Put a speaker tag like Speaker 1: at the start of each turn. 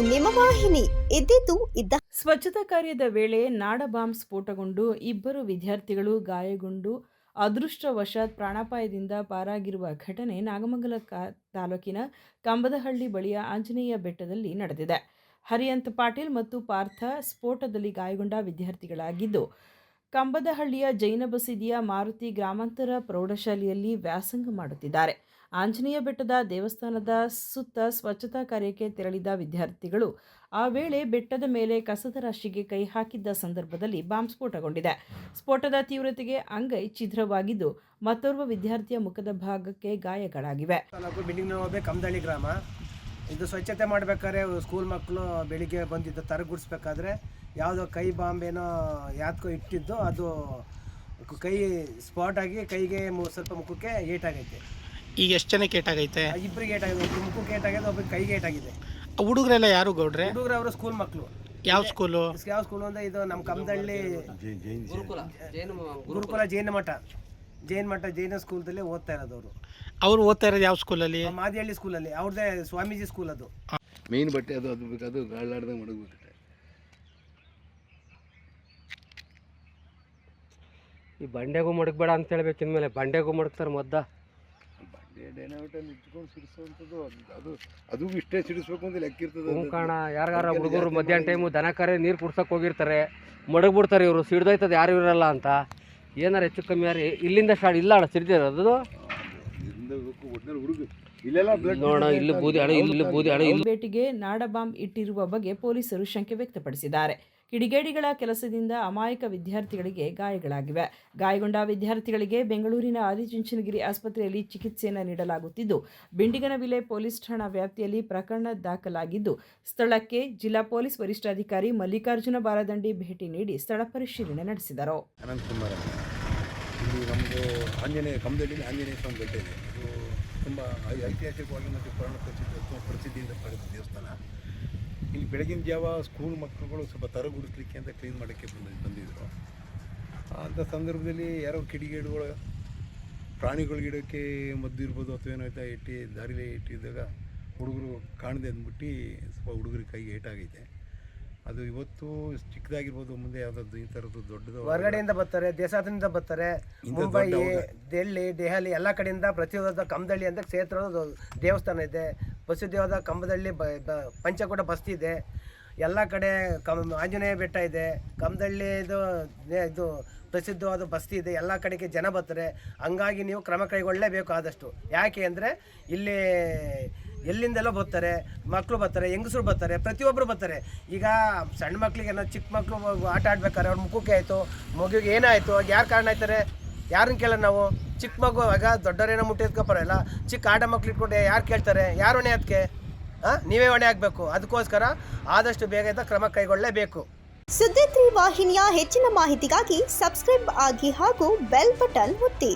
Speaker 1: ನಿಮ್ಮ ವಾಹಿನಿ. ಇದ್ದಿದ್ದು ಇದ್ದ
Speaker 2: ಸ್ವಚ್ಛತಾ ಕಾರ್ಯದ ವೇಳೆ ನಾಡ ಬಾಂಬ್ ಸ್ಫೋಟಗೊಂಡು ಇಬ್ಬರು ವಿದ್ಯಾರ್ಥಿಗಳು ಗಾಯಗೊಂಡು ಅದೃಷ್ಟವಶಾತ್ ಪ್ರಾಣಾಪಾಯದಿಂದ ಪಾರಾಗಿರುವ ಘಟನೆ ನಾಗಮಂಗಲ ತಾಲೂಕಿನ ಕಂಬದಹಳ್ಳಿ ಬಳಿಯ ಆಂಜನೇಯ ಬೆಟ್ಟದಲ್ಲಿ ನಡೆದಿದೆ. ಹರಿಯಂತ್ ಪಾಟೀಲ್ ಮತ್ತು ಪಾರ್ಥ ಸ್ಫೋಟದಲ್ಲಿ ಗಾಯಗೊಂಡ ವಿದ್ಯಾರ್ಥಿಗಳಾಗಿದ್ದು, ಕಂಬದಹಳ್ಳಿಯ ಜೈನ ಬಸದಿಯ ಮಾರುತಿ ಗ್ರಾಮಾಂತರ ಪ್ರೌಢಶಾಲೆಯಲ್ಲಿ ವ್ಯಾಸಂಗ ಮಾಡುತ್ತಿದ್ದಾರೆ. ಆಂಜನೇಯ ಬೆಟ್ಟದ ದೇವಸ್ಥಾನದ ಸುತ್ತ ಸ್ವಚ್ಛತಾ ಕಾರ್ಯಕ್ಕೆ ತೆರಳಿದ ವಿದ್ಯಾರ್ಥಿಗಳು ಆ ವೇಳೆ ಬೆಟ್ಟದ ಮೇಲೆ ಕಸದ ರಾಶಿಗೆ ಕೈ ಹಾಕಿದ್ದ ಸಂದರ್ಭದಲ್ಲಿ ಬಾಂಬ್ ಸ್ಫೋಟಗೊಂಡಿದೆ. ಸ್ಫೋಟದ ತೀವ್ರತೆಗೆ ಅಂಗೈ ಛಿದ್ರವಾಗಿದ್ದು, ಮತ್ತೋರ್ವ ವಿದ್ಯಾರ್ಥಿಯ ಮುಖದ ಭಾಗಕ್ಕೆ ಗಾಯಗಳಾಗಿವೆ.
Speaker 3: ಕಂಬದಹಳ್ಳಿ ಗ್ರಾಮ ಇದು ಸ್ವಚ್ಛತೆ ಮಾಡಬೇಕಾದ್ರೆ ಸ್ಕೂಲ್ ಮಕ್ಕಳು ಬೆಳಿಗ್ಗೆ ಬಂದಿದ್ದು ತರಗುಡಿಸ್ಬೇಕಾದ್ರೆ ಯಾವುದೋ ಕೈ ಬಾಂಬೇನೋ ಯಾತ್ಕೋ ಇಟ್ಟಿದ್ದು, ಅದು ಕೈ ಸ್ಪಾಟ್ ಆಗಿ ಕೈಗೆ ಸ್ವಲ್ಪ ಮುಖಕ್ಕೆ ಏಟಾಗೈತೆ.
Speaker 4: ಈಗ ಎಷ್ಟು ಜನಕ್ಕೆ ಏಟಾಗೈತೆ?
Speaker 3: ಇಬ್ಬರಿಗೆ ಏಟಾಗಿದೆ, ಒಬ್ಬರು ಮುಖಕ್ಕೆ ಏಟಾಗಿದೆ, ಒಬ್ಬರಿಗೆ ಕೈಗೆ ಏಟಾಗಿದೆ.
Speaker 4: ಹುಡುಗರೆಲ್ಲ ಯಾರು ಗೌಡ್ರೆ?
Speaker 3: ಹುಡುಗರು ಅವರು ಸ್ಕೂಲ್ ಮಕ್ಕಳು.
Speaker 4: ಯಾವ ಸ್ಕೂಲು?
Speaker 3: ಯಾವ ಸ್ಕೂಲು ಅಂದರೆ ಇದು ನಮ್ಮ ಕಂಬದಹಳ್ಳಿ ಗುರುಕುಲ ಜೈನ ಮಠ ಜೈನ ಸ್ಕೂಲ್ದಲ್ಲಿ ಓದ್ತಾ ಇರೋದು ಅವರು.
Speaker 4: ಅವ್ರು ಓದ್ತಾ ಇರೋದು ಯಾವ ಸ್ಕೂಲಲ್ಲಿ?
Speaker 3: ಮಾದಿಹಳ್ಳಿ ಸ್ಕೂಲಲ್ಲಿ. ಅವ್ರದ್ದೇ ಸ್ವಾಮೀಜಿ ಸ್ಕೂಲ್ ಅದು.
Speaker 5: ಮೇನ್ ಬಟ್ಟೆ ಅದು ಬೇಕಾದ್ರು ಗಾಳಾಡ್ದಂಗೆ ಮಡಗಬೇಕು.
Speaker 6: ಈ ಬಂಡೆಗೂ ಮಡಗಬೇಡ ಅಂತ ಹೇಳ್ಬೇಕು. ಇನ್ಮೇಲೆ ಬಂಡೆಗೂ ಮಡಗ್ತಾರೆ ಮೊದ್ದ.
Speaker 5: ಬಂಡೆ ಡೈನಾಮಿಟಲ್ಲಿ ಇಟ್ಕೊಂಡು ಸಿಡಿಸುವಂಥದ್ದು ಅದು ಇಷ್ಟೇ ಸಿಡಿಸ್ಬೇಕು ಅಂತ ಲೆಕ್ಕ ಇರ್ತದೆ.
Speaker 6: ಕಾಣ ಯಾರ ಹುಡುಗರು ಮಧ್ಯಾಹ್ನ ಟೈಮು ದನ ಕರೆ ನೀರು ಕುಡ್ಸಕ್ಕೆ ಹೋಗಿರ್ತಾರೆ, ಮಡಗ್ಬಿಡ್ತಾರೆ ಇವರು. ಸಿಡ್ದೋಯ್ತದೆ ಯಾರು ಇರಲ್ಲ ಅಂತ. ಏನಾರು ಹೆಚ್ಚು ಕಮ್ಮಿ ಯಾರು ಇಲ್ಲಿಂದ ಸ್ಟಾರ್ಟ್ ಇಲ್ಲ ಅಣ್ಣ ಸಿಡ್ದಿರೋದು.
Speaker 2: ಭೇಟಿಗೆ ನಾಡ ಬಾಂಬ್ ಇಟ್ಟಿರುವ ಬಗ್ಗೆ ಪೊಲೀಸರು ಶಂಕೆ ವ್ಯಕ್ತಪಡಿಸಿದ್ದಾರೆ. ಕಿಡಿಗೇಡಿಗಳ ಕೆಲಸದಿಂದ ಅಮಾಯಕ ವಿದ್ಯಾರ್ಥಿಗಳಿಗೆ ಗಾಯಗಳಾಗಿವೆ. ಗಾಯಗೊಂಡ ವಿದ್ಯಾರ್ಥಿಗಳಿಗೆ ಬೆಂಗಳೂರಿನ ಆದಿಚುಂಚನಗಿರಿ ಆಸ್ಪತ್ರೆಯಲ್ಲಿ ಚಿಕಿತ್ಸೆಯನ್ನು ನೀಡಲಾಗುತ್ತಿದ್ದು, ಬಿಂಡಿಗನವಿಲೆ ಪೊಲೀಸ್ ಠಾಣಾ ವ್ಯಾಪ್ತಿಯಲ್ಲಿ ಪ್ರಕರಣ ದಾಖಲಾಗಿದ್ದು, ಸ್ಥಳಕ್ಕೆ ಜಿಲ್ಲಾ ಪೊಲೀಸ್ ವರಿಷ್ಠಾಧಿಕಾರಿ ಮಲ್ಲಿಕಾರ್ಜುನ ಬಾರದಂಡಿ ಭೇಟಿ ನೀಡಿ ಸ್ಥಳ ಪರಿಶೀಲನೆ ನಡೆಸಿದರು.
Speaker 5: ಅನಂತಕುಮಾರ್ ಇಲ್ಲಿ ನಮ್ಮದು ಕಂಬದಲ್ಲಿ ಆಂಜನೇಯ ಸ್ವಾಮಿ ಬೆಟ್ಟ ಇದೆ. ಅದು ತುಂಬ ಐತಿಹಾಸಿಕವಾಗಿ ಮತ್ತು ಪುರಾಣ ಪ್ರಸಿದ್ಧಿಯಿಂದ ಪಡೆದ ದೇವಸ್ಥಾನ. ಇಲ್ಲಿ ಬೆಳಗಿನ ಜಾವ ಸ್ಕೂಲ್ ಮಕ್ಕಳುಗಳು ಸ್ವಲ್ಪ ತರಗುಡಿಸ್ಲಿಕ್ಕೆ ಅಂತ ಕ್ಲೀನ್ ಮಾಡೋಕ್ಕೆ ಬಂದಿದ್ದರು. ಅಂಥ ಸಂದರ್ಭದಲ್ಲಿ ಯಾರೋ ಕಿಡಿಗೇಡುಗಳು ಪ್ರಾಣಿಗಳಿಗಿಡೋಕ್ಕೆ ಮದ್ದು ಇರ್ಬೋದು ಅಥವಾ ಏನೋ ಆಯ್ತಾ ದಾರಿಲೇ ಇಟ್ಟಿದ್ದಾಗ ಹುಡುಗರು ಕಾಣದೆ ಅಂದ್ಬಿಟ್ಟು ಸ್ವಲ್ಪ ಹುಡುಗರಿಗೆ ಕೈಗೆ ಏಟಾಗೈತೆ. ಅದು ಇವತ್ತು ಚಿಕ್ಕದಾಗಿರ್ಬೋದು, ಮುಂದೆ ಯಾವುದಾದ್ರು ಈ ಥರದ್ದು ದೊಡ್ಡದು
Speaker 3: ಹೊರಗಡೆಯಿಂದ ಬರ್ತಾರೆ, ದೇಶಾದ್ರಿಂದ ಬರ್ತಾರೆ, ಮುಂಬೈ, ಡೆಲ್ಲಿ, ದೆಹಲಿ ಎಲ್ಲ ಕಡೆಯಿಂದ ಪ್ರತಿಯೊಂದು ಕಂಬದಹಳ್ಳಿ ಅಂತ ಕ್ಷೇತ್ರದ ದೇವಸ್ಥಾನ ಇದೆ. ಪ್ರಸಿದ್ಧವಾದ ಕಂಬದಹಳ್ಳಿ ಪಂಚಕೋಟ ಬಸ್ತಿ ಇದೆ. ಎಲ್ಲ ಕಡೆ ಆಂಜನೇಯ ಬೆಟ್ಟ ಇದೆ. ಕಂಬದಹಳ್ಳಿ ಇದು ಪ್ರಸಿದ್ಧವಾದ ಬಸ್ತಿ ಇದೆ. ಎಲ್ಲ ಕಡೆಗೆ ಜನ ಬರ್ತಾರೆ. ಹಂಗಾಗಿ ನೀವು ಕ್ರಮ ಕೈಗೊಳ್ಳಲೇಬೇಕು ಆದಷ್ಟು. ಯಾಕೆ ಅಂದರೆ ಇಲ್ಲಿ ಎಲ್ಲಿಂದೆಲ್ಲ ಬರ್ತಾರೆ, ಮಕ್ಕಳು ಬರ್ತಾರೆ, ಹೆಂಗಸರು ಬರ್ತಾರೆ, ಪ್ರತಿಯೊಬ್ಬರು ಬರ್ತಾರೆ. ಈಗ ಸಣ್ಣ ಮಕ್ಕಳಿಗೆ ಏನೋ ಚಿಕ್ಕ ಮಕ್ಕಳು ಆಟ ಆಡ್ಬೇಕಾದ್ರೆ ಅವ್ರ ಮುಖಕ್ಕೆ ಆಯಿತು, ಮಗುವಿಗೆ ಏನಾಯಿತು, ಯಾರು ಕಾರಣ ಆಯ್ತಾರೆ? ಯಾರನ್ನ ಕೇಳೋಣ ನಾವು? ಚಿಕ್ಕ ಮಗು ಆಗ ದೊಡ್ಡವರೇನೋ ಮುಟ್ಟಿದ್ಕೊಪರಲ್ಲ, ಚಿಕ್ಕ ಆಟ ಮಕ್ಳು ಇಟ್ಕೊಂಡೆ ಯಾರು ಕೇಳ್ತಾರೆ? ಯಾರು ಹೊಣೆ ಅದಕ್ಕೆ? ನೀವೇ ಹೊಣೆ ಆಗಬೇಕು. ಅದಕ್ಕೋಸ್ಕರ ಆದಷ್ಟು ಬೇಗ ಕ್ರಮ ಕೈಗೊಳ್ಳಲೇಬೇಕು.
Speaker 1: ಸುದ್ದಿ 3 ವಾಹಿನಿಯ ಹೆಚ್ಚಿನ ಮಾಹಿತಿಗಾಗಿ ಸಬ್ಸ್ಕ್ರೈಬ್ ಆಗಿ ಹಾಗೂ ಬೆಲ್ ಬಟನ್ ಒತ್ತಿ.